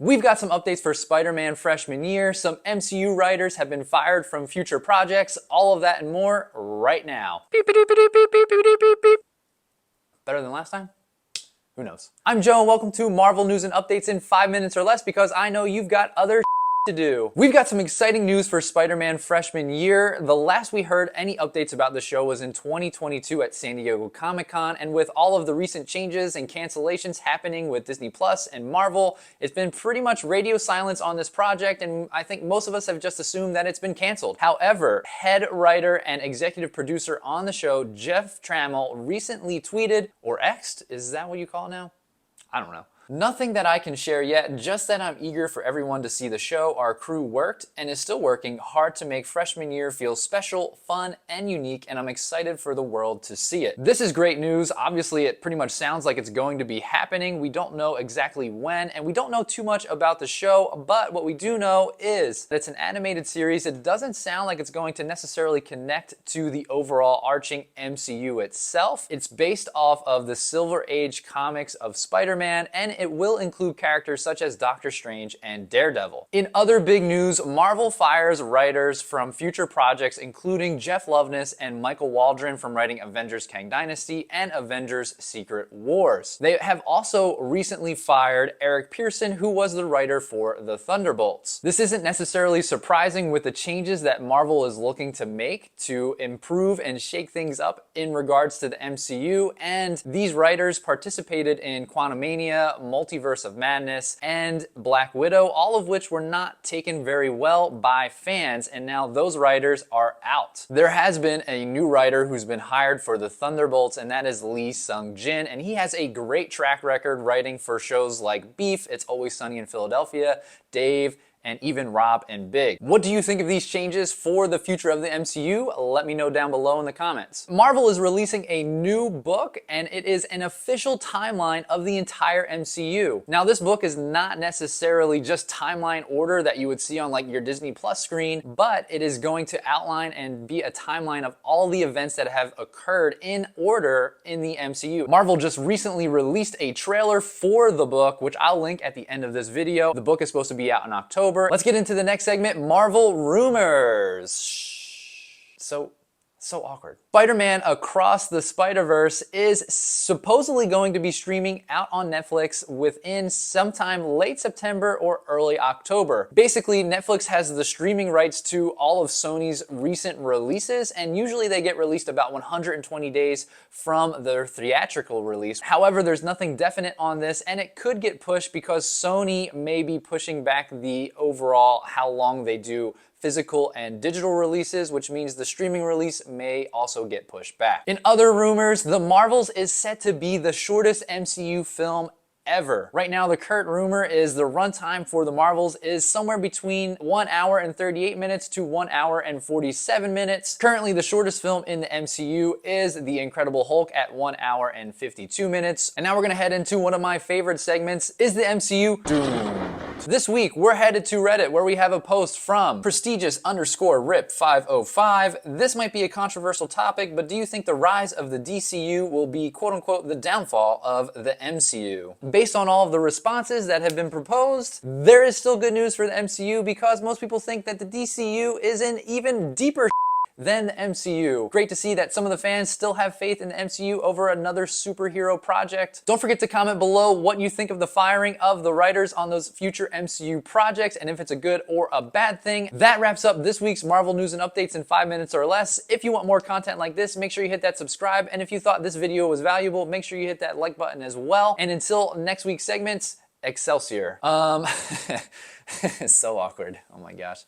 We've got some updates for Spider-Man freshman year, some MCU writers have been fired from future projects, all of that and more right now. Beep, beep, beep, beep, beep, beep, beep, beep, beep. Better than last time? Who knows? I'm Joe and welcome to Marvel News and Updates in 5 minutes or less because I know you've got other to do. We've got some exciting news for Spider-Man freshman year. The last we heard any updates about the show was in 2022 at San Diego Comic-Con, and with all of the recent changes and cancellations happening with Disney Plus and Marvel, it's been pretty much radio silence on this project, and I think most of us have just assumed that it's been canceled. However, head writer and executive producer on the show, Jeff Trammell, recently tweeted, or X'd, is that what you call it now? I don't know. Nothing that I can share yet, just that I'm eager for everyone to see the show. Our crew worked and is still working hard to make freshman year feel special, fun, and unique, and I'm excited for the world to see it. This is great news. Obviously, it pretty much sounds like it's going to be happening. We don't know exactly when, and we don't know too much about the show, but what we do know is that it's an animated series. It doesn't sound like it's going to necessarily connect to the overall arching MCU itself. It's based off of the Silver Age comics of Spider-Man, and it will include characters such as Doctor Strange and Daredevil. In other big news, Marvel fires writers from future projects, including Jeff Loveness and Michael Waldron from writing Avengers Kang Dynasty and Avengers Secret Wars. They have also recently fired Eric Pearson, who was the writer for The Thunderbolts. This isn't necessarily surprising with the changes that Marvel is looking to make to improve and shake things up in regards to the MCU, and these writers participated in Quantumania, Multiverse of Madness, and Black Widow, all of which were not taken very well by fans, and now those writers are out. There has been a new writer who's been hired for The Thunderbolts, and that is Lee Sung-jin, and he has a great track record writing for shows like Beef, It's Always Sunny in Philadelphia, Dave, and even Rob and Big. What do you think of these changes for the future of the MCU? Let me know down below in the comments. Marvel is releasing a new book, and it is an official timeline of the entire MCU. Now, this book is not necessarily just timeline order that you would see on like your Disney Plus screen, but it is going to outline and be a timeline of all the events that have occurred in order in the MCU. Marvel just recently released a trailer for the book, which I'll link at the end of this video. The book is supposed to be out in October. Let's get into the next segment, Marvel Rumors. So awkward. Spider-Man Across the Spider-Verse is supposedly going to be streaming out on Netflix within sometime late September or early October. Basically, Netflix has the streaming rights to all of Sony's recent releases, and usually they get released about 120 days from their theatrical release. However, there's nothing definite on this, and it could get pushed because Sony may be pushing back the overall how long they do physical and digital releases, which means the streaming release may also get pushed back. In other rumors, The Marvels is set to be the shortest MCU film ever. Right now, the current rumor is the runtime for The Marvels is somewhere between 1 hour and 38 minutes to 1 hour and 47 minutes. Currently, the shortest film in the MCU is The Incredible Hulk at 1 hour and 52 minutes. And now we're gonna head into one of my favorite segments, Is the MCU Doomed? This week, we're headed to Reddit where we have a post from prestigious_RIP505. This might be a controversial topic, but do you think the rise of the DCU will be quote unquote the downfall of the MCU? Based on all of the responses that have been proposed, there is still good news for the MCU because most people think that the DCU is in even deeper than the MCU. Great to see that some of the fans still have faith in the MCU over another superhero project. Don't forget to comment below what you think of the firing of the writers on those future MCU projects and if it's a good or a bad thing. That wraps up this week's Marvel News and Updates in 5 minutes or less. If you want more content like this, make sure you hit that subscribe, and if you thought this video was valuable, make sure you hit that like button as well. And until next week's segments, Excelsior. So awkward. Oh my gosh.